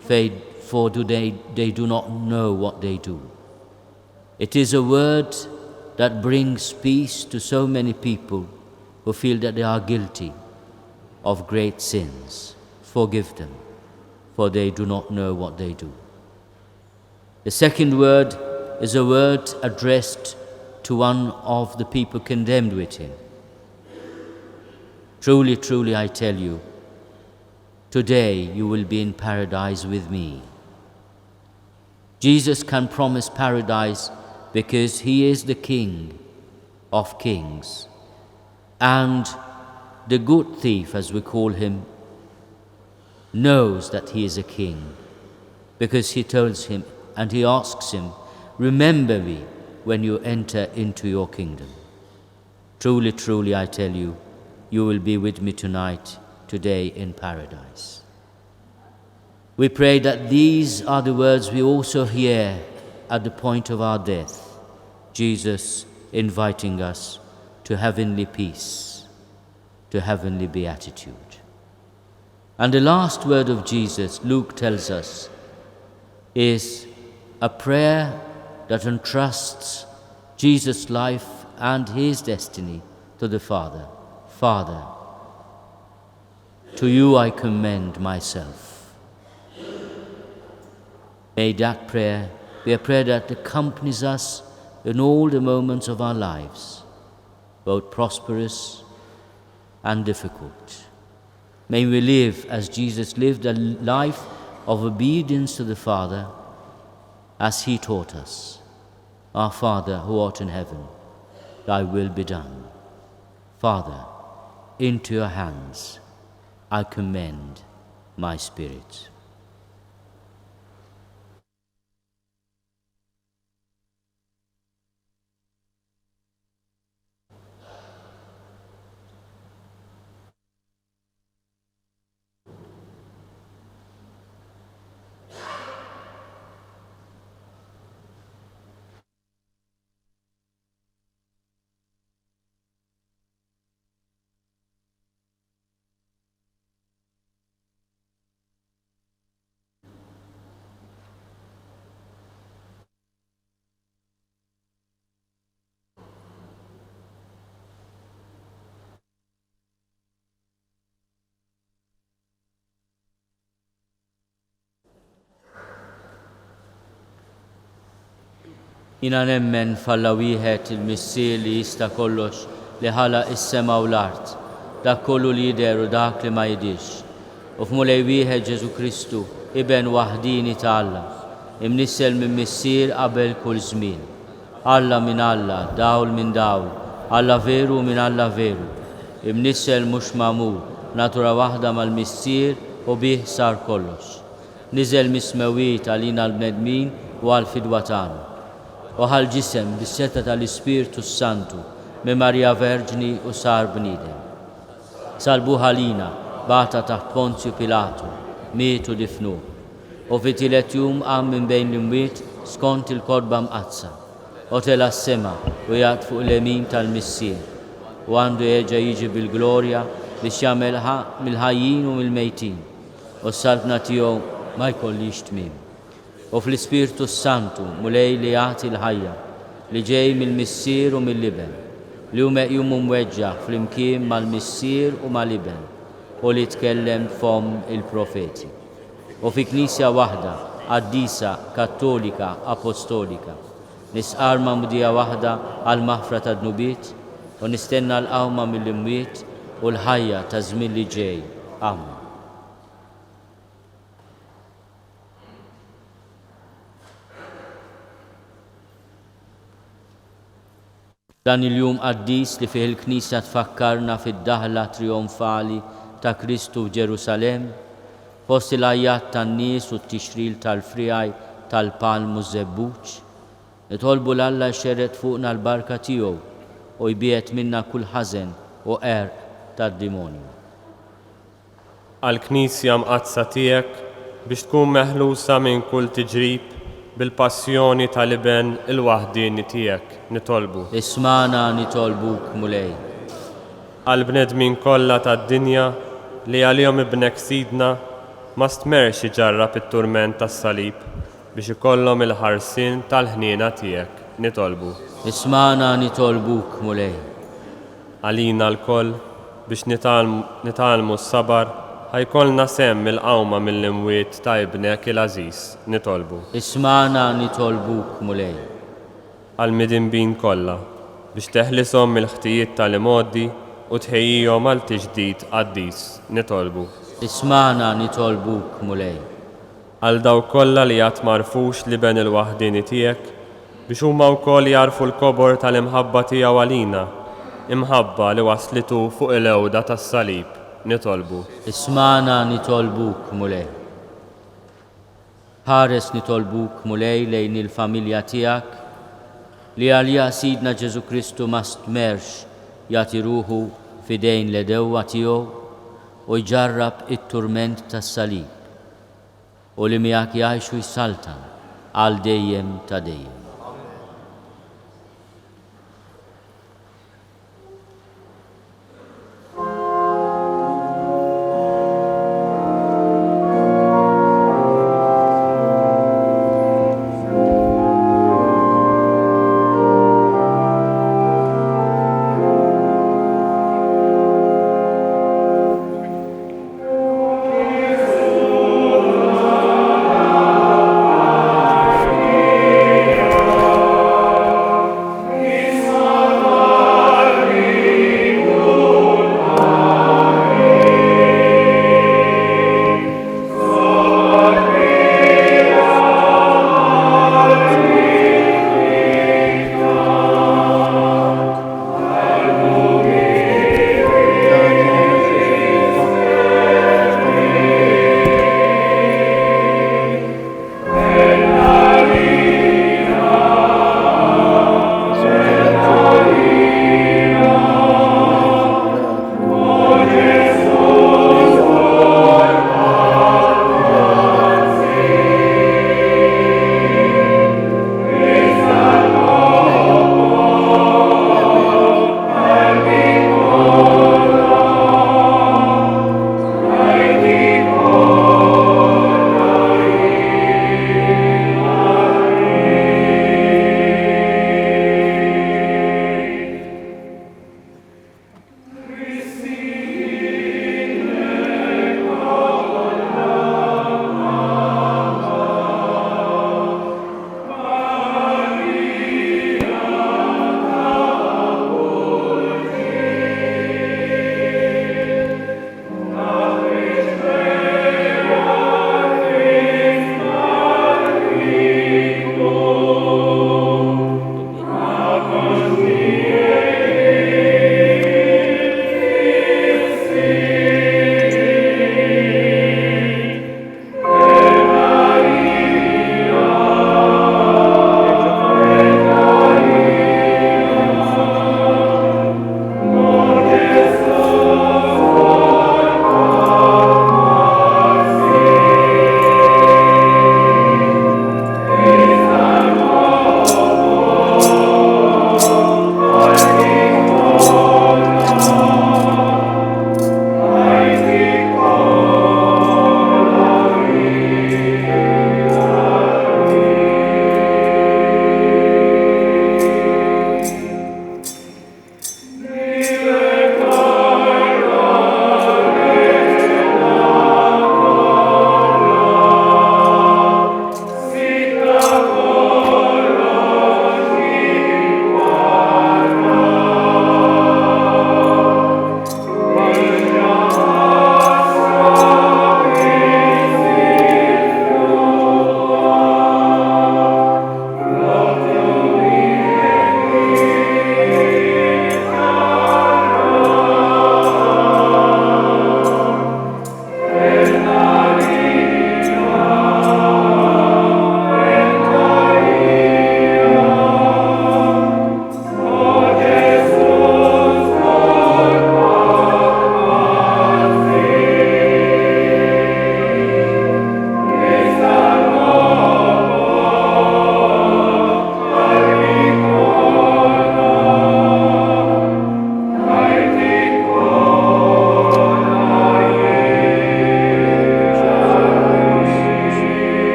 for they do not know what they do. It is a word that brings peace to so many people who feel that they are guilty of great sins. Forgive them, for they do not know what they do. The second word is a word addressed to one of the people condemned with him. Truly, truly, I tell you, today you will be in paradise with me. Jesus can promise paradise because he is the King of kings. And the good thief, as we call him, knows that he is a king, because he tells him and he asks him, remember me when you enter into your kingdom. Truly, truly, I tell you, you will be with me tonight, today in paradise. We pray that these are the words we also hear at the point of our death, Jesus inviting us to heavenly peace, to heavenly beatitude. And the last word of Jesus, Luke tells us, is a prayer that entrusts Jesus' life and his destiny to the Father. Father, to you I commend myself. May that prayer be a prayer that accompanies us in all the moments of our lives, both prosperous and difficult. May we live as Jesus lived a life of obedience to the Father, as he taught us. Our Father, who art in heaven, thy will be done. Father, into your hands I commend my spirit. Jina nemmen falla wieħed il-missier li jista' kollox li ħalaq is-sema u l-art, dak kollu li jidher u dak li ma jidhirx. U f'mulej wieħed Ġesu Kristu, iben waħdini ta' Alla, imnissel minn missier qabel kull żmien. Alla minn Alla, dawl minn dawl, Alla veru minn Alla veru. Imnissel mhux magħmul, natura waħda mal-missier u bih sar kollox. Niżel mismewit għalina l-bnedmin u għall-fidwa tagħna. U ħal-ġisem bis-seta tal-Ispiritu Santu minn Marja Verġni u sar bniedem. Salbu ħalina bata taħt Ponzju Pilatu, mietu difnu. U fit-tielet jum qam minn bejn l-imwiet skont il-kodba mqazza. U tela s-sema u jgħat fuq l-emin tal-missier. U għandu jerġa' jiġi bil-glorja biex jagħmel mill-ħajjin u mill-mejtin u s-salbna tiegħu ma jkollix tmiem. U fl-Ispirtu Santu mulej li jagħti l-ħajja li ġej mill-missier u mill-liben li hu meqjum u mweġġaħ flimkien mal-missier u mal-liben u li tkellem fom il-profeti. U fi Knisja waħda, qaddisa, kattolika, apostolika, nisqar mudija waħda għal maħfra ta' dnubiet u nistenna l-qawma mill-imwiet u l-ħajja ta' żmien li ġej. Amen. Dan il-jum qaddis li fih il-Knisja tfakkarna fid-daħla trionfali ta' Kristu f'Ġerusalem, fost il-ajjat tan-nies u t-tixril tal-friaj tal-palm u żebbuġ, nitolbu l-Alla jxerret fuqna l-barka tiegħu u jbiet minna kull ħażen u għerq tad-dimonju. Għall-Knisja mqazza tiegħek biex tkun meħlusa minn kull tiġrib bil-passjoni tal-iben il-waħdini tiegħek nitolbu. Ismana nitolbuk mulej. Għall-bnedmin kollha tad-dinja li għalihom ibnek sidna ma stmerx iġarrab it-turment tas-salib biex ikollhom il-ħarsien tal-ħniena tiegħek nitolbu. Ismana nitolbuk mulej. Għalina l-koll biex nitalmu s-sabar ħajkollna semm il-qawma mill-imwiet ta' ibnek il-Aziz nitolbu. Ismana nitolbuk mulej. Għall-midinbin kollha biex teħlishom mill-ħtijiet tal-imoddi u tħejjihom għal tiġdid qaddis nitolbu. Ismana nitolbuk mulej. Għal dawk kollha li qatt marfux liben il-waħdini tiegħek biex huma wkoll jarfu l-kobor tal-imħabba tiegħu għalina, imħabba li waslitu fuq il-ewda tas-salib nitolbu. Ismana nitolbuk mulej. Ħares nitolbuk mulej lejn il-familja tiegħek li għalija Sidna Ġesu Kristu ma stmerx jagħti ruħu fidejn l-edewwa tiegħu u jġarrab it-turment tas-salib u li miegħek jgħixu jsaltan għal dejjem ta' dejjem.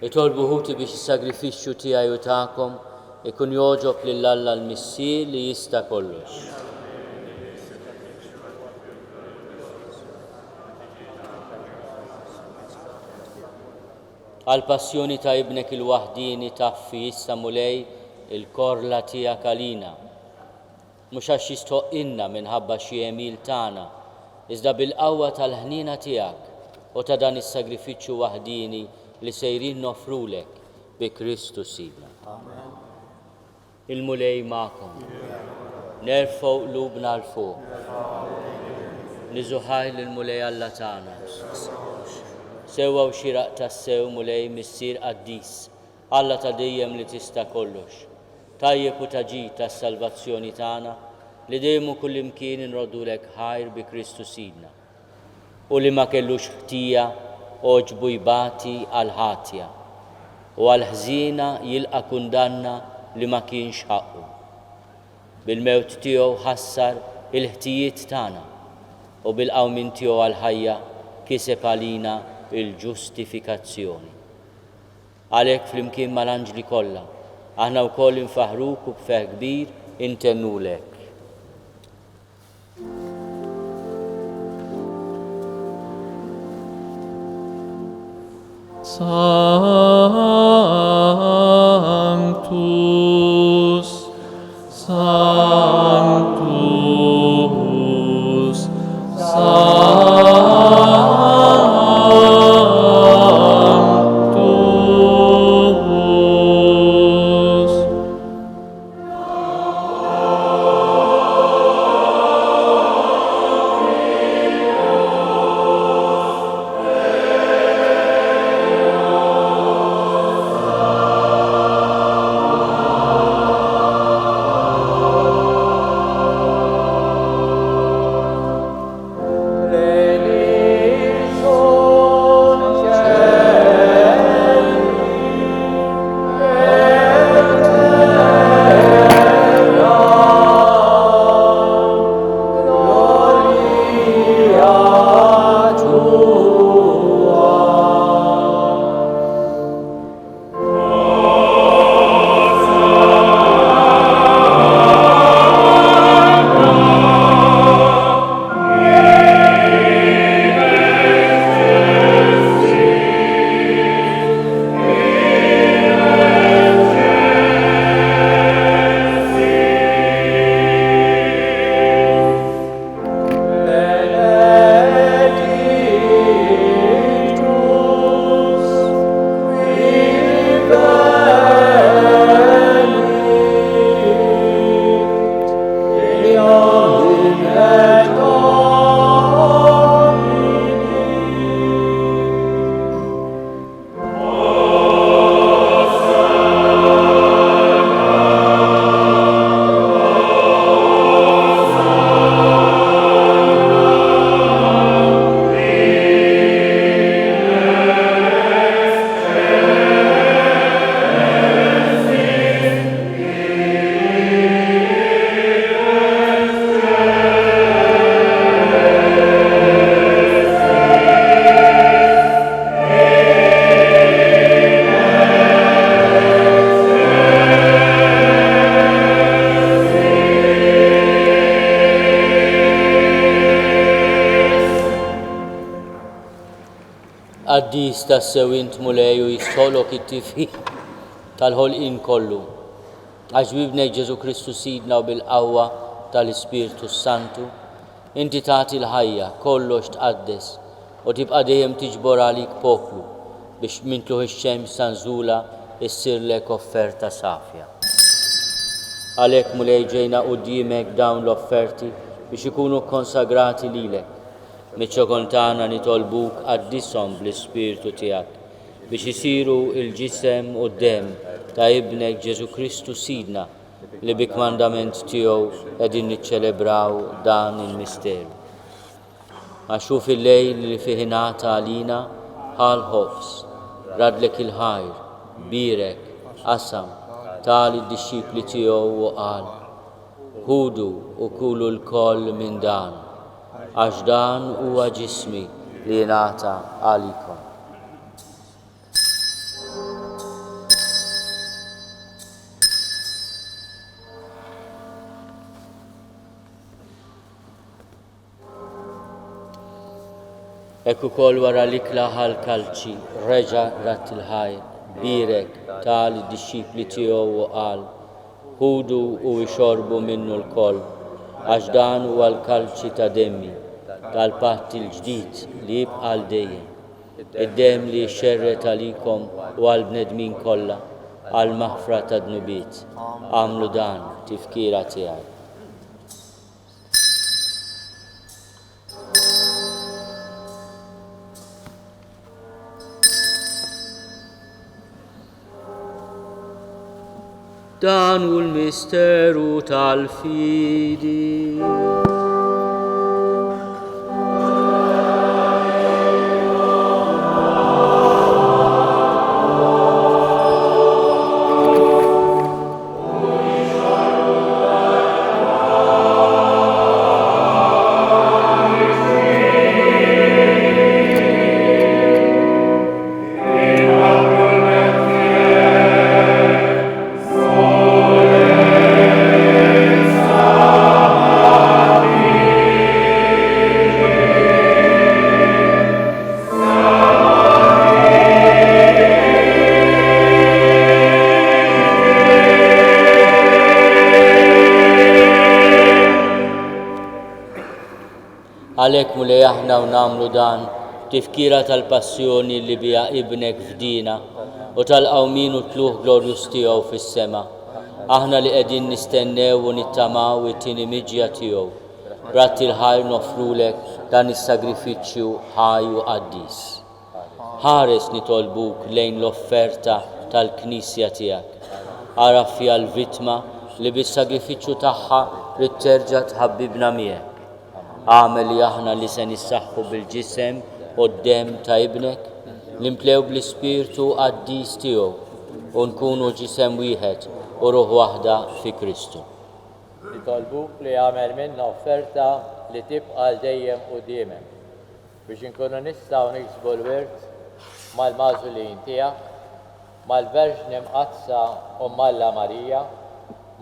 Itolbu ħuti biex is-sagrifiċċju tiegħi u tagħkom ikun joġob lil Alla l-Missier li jista' kollox. Għal-passjoni ta' ibnek il-waħdini taffi issa mulej il-korla tiegħek għalina. Mhux għax jistoqilna minħabba xi emil tagħna, iżda bil-qawwa tal-ħnina tiegħek u ta' dan is-sagrifiċċju waħdini li sejrin nofrulek bi Kristu Sidna. Il-mulej magħkom. Nerfgħu qlubna l fuq. Niżuħaj lill-mulej Alla tagħna. Sewwa u xiraq tas-sew mulej missier qaddis, Alla ta' dejjem li tista' kollox. Tajjeb u taġid tas-salvazzjoni tagħna li dejjem u kullimkien inroddulek ħajr bi Kristu Sidna. U li ma kellux ħtija oġbu jbati għal-ħatja u għal-ħżina jilqa' kundanna li ma kienx ħaqqu. Bil-mewt tiegħu ħassar il-ħtijiet tagħna u bil-qawmin tiegħu għal-ħajja kiseb għalina il-ġustifikazzjoni. Għalhekk flimkien mal-anġli kollha aħna wkoll infaħruk u b'ferħ kbir intennulek. Sanctus, Sanctus, Sanctus. Qaddis tas-sew int mulej u jistħolok it-tifħi tal-ħolqien kollu. Għax bibnej Ġesu Kristu Sidna u bil-qawwa tal-Ispirtu Santu, inti tagħti l-ħajja kollox tqaddes u tibqa' dejjem tiġbor għalik poplu biex mintluħ ix-xemx sanżula issirlek offerta safja. Għalhekk mulej ġejna quddiemek dawn l-offerti biex ikunu konsagrati lilek. Miċ-ċokol tagħna nitolbuk qaddishom bl-Ispirtu tiegħek biex isiru il-ġisem u d-dem ta' ibnek Ġesu Kristu Sidna li bi kmandament tiegħu qegħdin niċċelebraw dan il-misteru. Għaxu fil-lejl li fih ingħata għalina ħal ħobs, radlek il-ħajr, birek, qasam, tali d-dixxipli tiegħu u qal: ħudu u kulu l-koll minn dan, għax dan huwa ġismi li jingħata għalikom. Ekku kol wara l-ikla ħal-kalċi, reġa rat il-ħajr, birek tal disċipli tiegħu u qal, ħudu u ixorbu minnu l-koll, għax dan huwa l-kalċi ta' demmi, tal-patt il-ġdid li jibqa' għal dejjem. Id-dem li xerret għalikom u għal-bnedmin kollha, għal-maħfra ta' dnubiet. Għamlu dan tifkira tiegħi. Dan hu l-misteru tal-fidi. Għalhekk mulej aħna u nagħmlu dan tifkira tal-passjoni li biha ibnek fdina u tal-qawmin u tluħ glorjus tiegħu fis-sema. Aħna li qegħdin nistennew u nittamaw it-tieni miġja tiegħu. Bratti l-ħajr nofrulek dan is-sagrifiċċju ħaj u qaddis. Ħares nitolbuk lejn l-offerta tal-Knisja tiegħek. Ara fiha l-vittma li bis-sagrifiċċju tagħha trid terġa' tħabbibna miegħek. Għamel li aħna li se nissaħħu bil-ġisem u d-dem ta' ibnek, nimplew bl-ispirtu qaddis tiegħu u nkunu ġisem wieħed u ruħ waħda fi Kristu. Nitolbuk li jagħmel minna offerta li tibqa' għal dejjem qudiemek biex inkunu nistgħu niksbu l-wirt mal-magħżulin tiegħek, mal-Verġni Mqazza Ummalla Marija,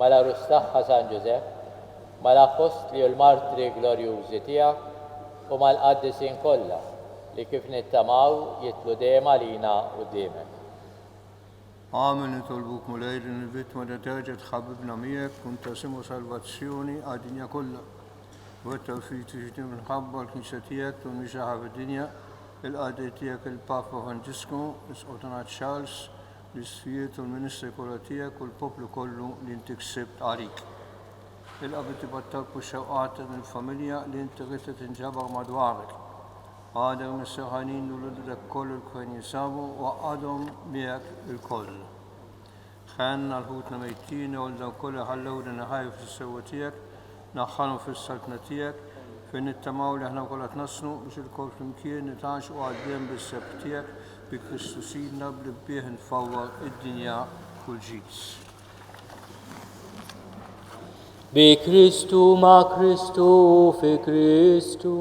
mal-Arus tagħha San Ġusepp, mal-Apostli u l-Martri glorjużi tiegħek u mal-qaddisin kollha li kif nittamaw jitlu dejjem għalina quddiemek. Għamel nitolbuk mulej din il-vittma li terġa' tħabbibna miegħek u ntasimu salvazzjoni għad-dinja kollha. U t-tawfiq tiġdi minħabba l-Knisja tiegħek u l-mixaħa fid-dinja, il-qadi tiegħek il-Papa Franġisku, is-Qotonat Charles, l-isfijiet u l-Ministri kollha tiegħek u l-poplu kollu li inti ksibt għalik. Il-qabit ibattak u xewqat mill-familja li inti qiegħed tinġabar madwarek. Għadek mis-serħanin u l-udek kollu l-kwen jisabu u għadhom miegħek il-koll. Ħenna l-ħutna mejtin u l-daw kollu ħallew li naħajju fis-sewwa tiegħek, naħħanu fis-saltna tiegħek, fejn nittamaw li aħna kollha tnassnu biex il-kol flimkien nitax u għaddiem bis-sebt tiegħek bi Kristu Sidna bli bih nfawwar id-dinja kull ġid. Bi Kristu ma Kristu fi Kristu,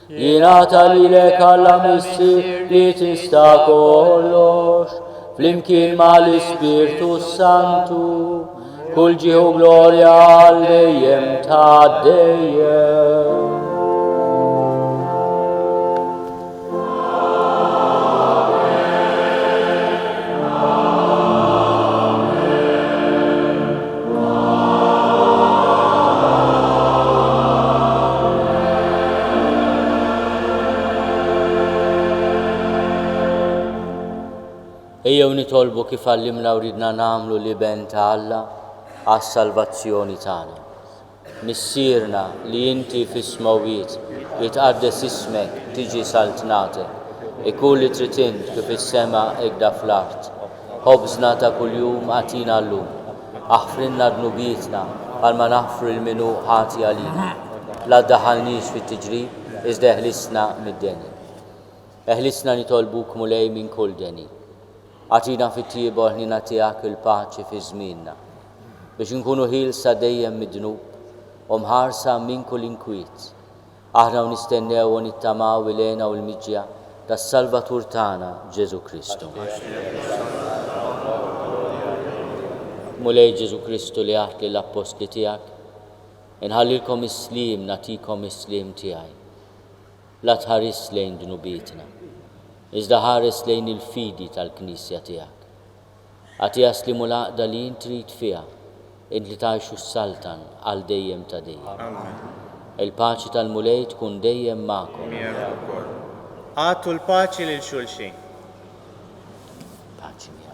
jingħata lilek Alla missier li tista' kollox, flimkien mal-Ispirtu Santu, kull ġieħu glorja għal dejjem ta' dejjem. Ejjew nitolbu kif għallimna u ridna nagħmlu li ben ta' Alla għas-salvazzjoni tagħna. Missierna li inti fis-smawiet jitqaddes ismek tiġi saltnatek, ikun li trid int kif is-sema hekk fl-art. Ħobżna ta' kuljum għatina llum, aħfrinna dnubietna għal ma naħfru l-minu ħati għalina. La ddaħħalniex fit-tiġrib iżda eħlisna mid-deni. Eħlisna nitolbuk mulej minn kull deni. Għatina fit-tiebu ħnina tiegħek il-paċi fi żmienna biex inkunu ħielsa dejjem mid-dnub u mħarsa minn kull inkwiet. Aħna nistennew u nittamaw ilena u l-miġja tas-Salvatur tagħna Ġesu Kristu. Mulej Ġesu Kristu li għadt lill-Apostli tiegħek, inħallilkom is-sliem nagħtikom is-sliem tiegħi. la tħares lejn dnubietna, iżda ħares lejn il-fidi tal-Knisja tiegħek. Għati jaslimu l-għaqda li intrid fiha, int li tgħixu s-saltan għal dejjem ta' dejjem. Il-paċi tal-mulej tkun dejjem magħkom. Għatu l-paċi lil xulxin. Paċi miegħek.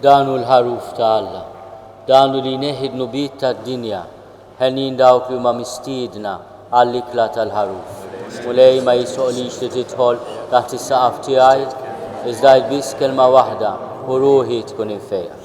Danu l-ħaruf ta' Alla, danu li neħid nubit ta' dinja, ħelnin dawk li huma mistiedna għall-ikla tal-ħaruf. Mulej ma jisoqlix li tidħol taħt is-saqaf tiegħi, iżda biss kelma waħda u ruħi tkun infejja.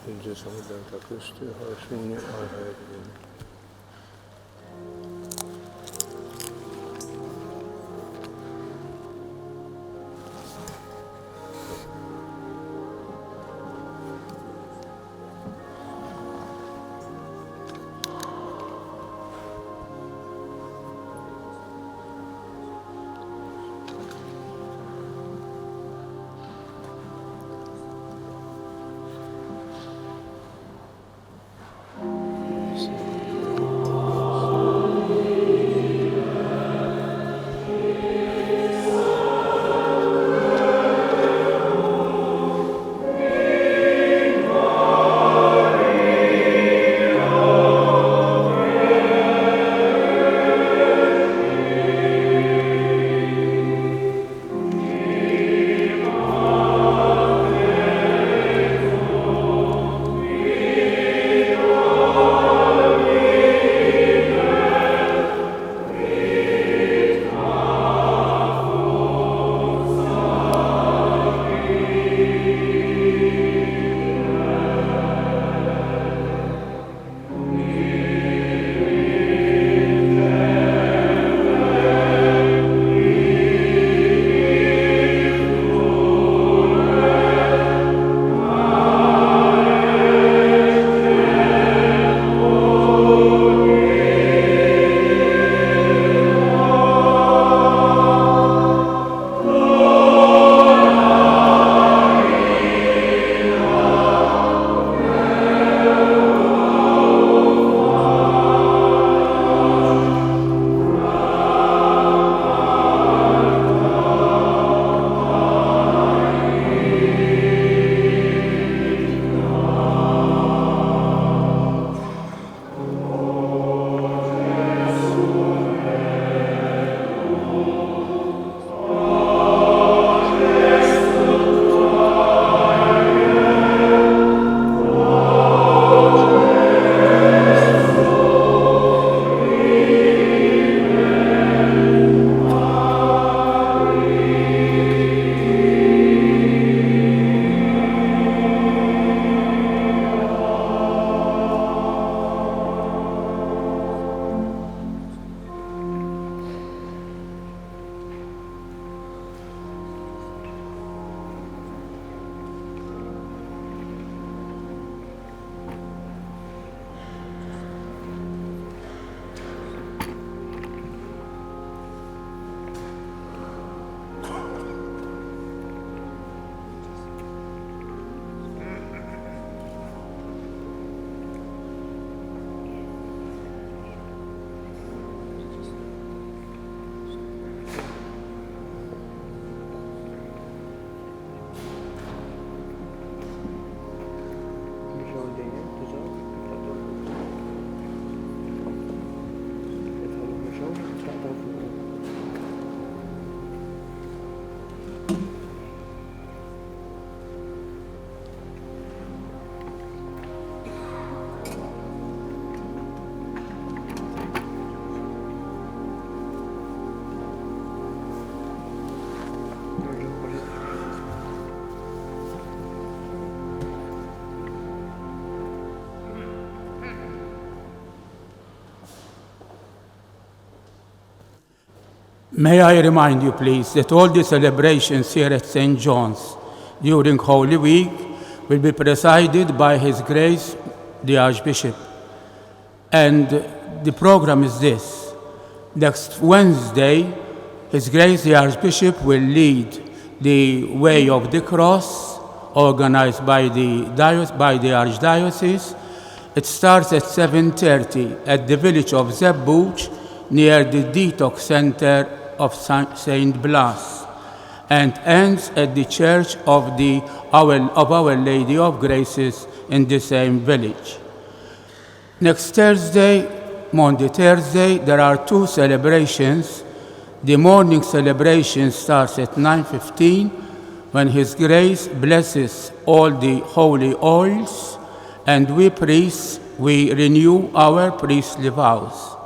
Il-ġisem ta' Kristi ħarxini għal-ħajrin. Sì. May I remind you, please, that all the celebrations here at St. John's during Holy Week will be presided by His Grace, the Archbishop. And the program is this. Next Wednesday, His Grace, the Archbishop will lead the Way of the Cross, organized by the Archdiocese. It starts at 7:30 at the village of Zebbuch, near the Detox Center of St. Blas, and ends at the Church of Our Lady of Graces in the same village. Next Thursday, Thursday, there are two celebrations. The morning celebration starts at 9:15, when His Grace blesses all the holy oils, and we priests, we renew our priestly vows.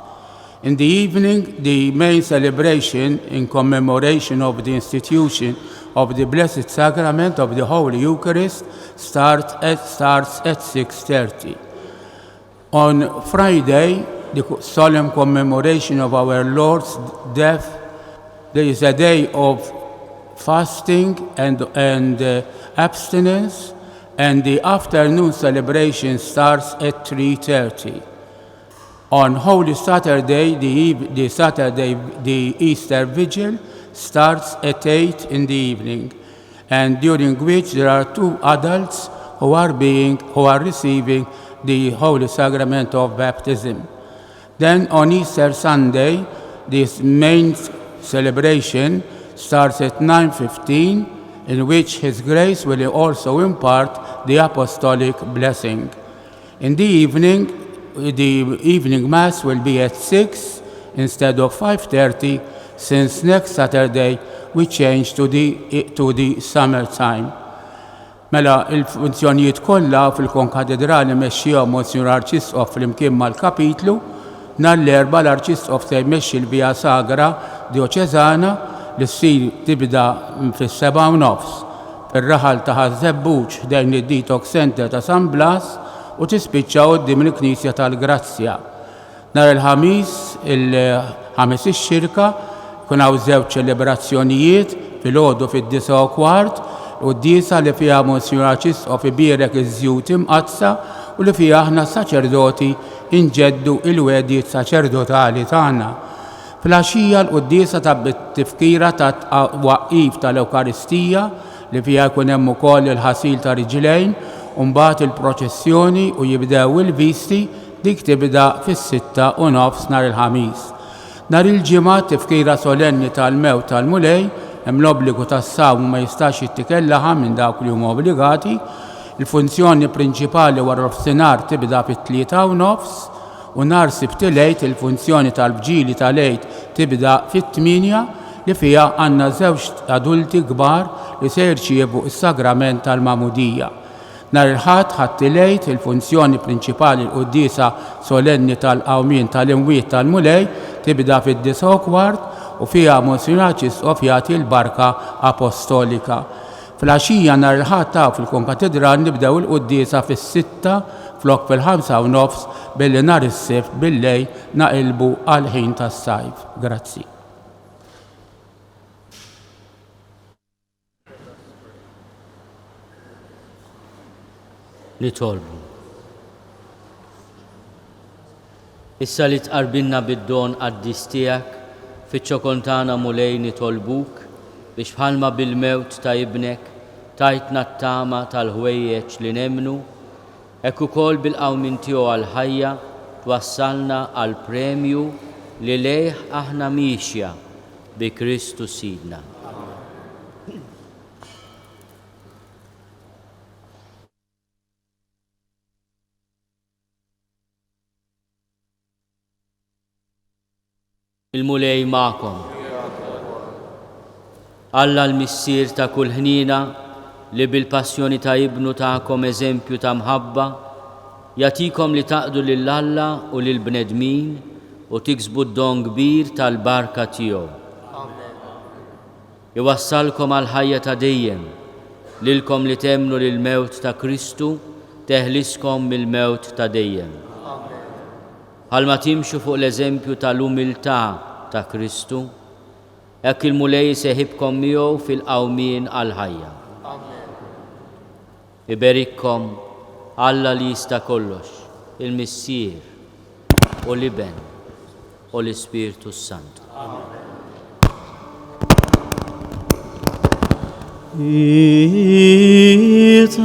In the evening, the main celebration in commemoration of the institution of the Blessed Sacrament of the Holy Eucharist starts at 6:30. On Friday, the solemn commemoration of our Lord's death, there is a day of fasting and abstinence, and the afternoon celebration starts at 3:30. On Holy Saturday, the Easter Vigil starts at 8 in the evening, and during which there are two adults who are receiving the Holy Sacrament of Baptism. Then on Easter Sunday, this main celebration starts at 9:15, in which His Grace will also impart the apostolic blessing. In the evening Mass will be at 6 instead of 5:30, since next Saturday we change to the summertime. Mela il-funzjonijiet kollha fil-Konkatedrali mexxihom Monsignor Arċisqof flimkien mal-Kapitlu. Nhar l-erba' l-Arċisqof se jmexxi l-Via Sagra Dioċeżana li ssir tibda fis-7:30 fir-raħal ta' Zebbuċ dejn id-Detox Center ta' San Blas u tispiċċa quddiem il-Knisja tal-Grazzja. Nhar il-ħamis, il-ħames ix-xirka, kun hawn żewġ ċelebrazzjonijiet filgħodu fid-9:15 u d-diesa li fiha Monsignor Arċisqof ibierek iż-żjud imqazza u li fiha aħna saċerdoti inġeddu il-wedjiet saċerdotali tagħna. Fl-għaxija l-quddiesa tabbet tifkira ta' waqqif tal-Ewkaristija li fiha jkun hemm ukoll il-ħasil ta' riġlejn u mbagħad il-proċessjoni u jibdew il-visti dik tibda fis-6:30 nhar il-ħamis. Nhar il-ġimgħa tifkira solenni tal-mewt tal-mulej hemm l-obbligu tas-sawm ma jistax jittikellaha minn dawk li huma obbligati. Il-funzjoni prinċipali wara l-ofsinhar tibda fit-3:30 u nhar Sibt Lejt il-funzjoni tal-bġieli tal-Lejt tibda fit-8 li fiha għandna żewġ adulti kbar li se jirċievu s-sagrament tal-Magħmudija. Nhar il-Ħadd Ħadd Lejt il-funzjoni prinċipali l-quddiesa solenni tal-qawmien tal-imwiet tal-mulej tibda fid-9:15 u fiha Monsignor Arċisqof jagħti l-barka apostolika. Fl-għaxija nhar il-Ħadd fil-Konkatedral nibdew il-quddiesa fis-6 flok fil-5:30 billi nhar is-Sibt bil-lejl naqilbu għal ħin tas-sajf. Grazzi. Nitolbu. Issa li tqarbilna bid-don qaddis tiegħek fiċ-ċokontana mulej nitolbuk biex bħalma bil-mewt ta' ibnek tajtna t-tama tal-ħwejjeġ li nemnu, hekk ukoll bil-qawmin tiegħu għall-ħajja twassalna għal premju li lejh aħna mixja bi Kristu Sidna. Il-mulej ma'kom. Alla l-missier ta' kull ħnina li bil-passjoni ta' ibnu ta'kom eżempju ta' mħabba, jatikom li taqdu lill-Alla u lill-bnedmin u tiksbu d-don kbir tal-barka tiegħu. Iwassalkom għal ħajja ta' dejjem, lilkom li temnu lill-mewt ta' Kristu teħliskom mill-mewt ta' dejjem. Bħalma timxu fuq l-eżempju tal-umiltà ta' Kristu, Ek il-mulej seħibkom miegħu fil-qawmien għal-ħajja. Iberikkom Alla li jista' kollox, il-Missier u l-Iben u l-Ispirtu Santu. Ita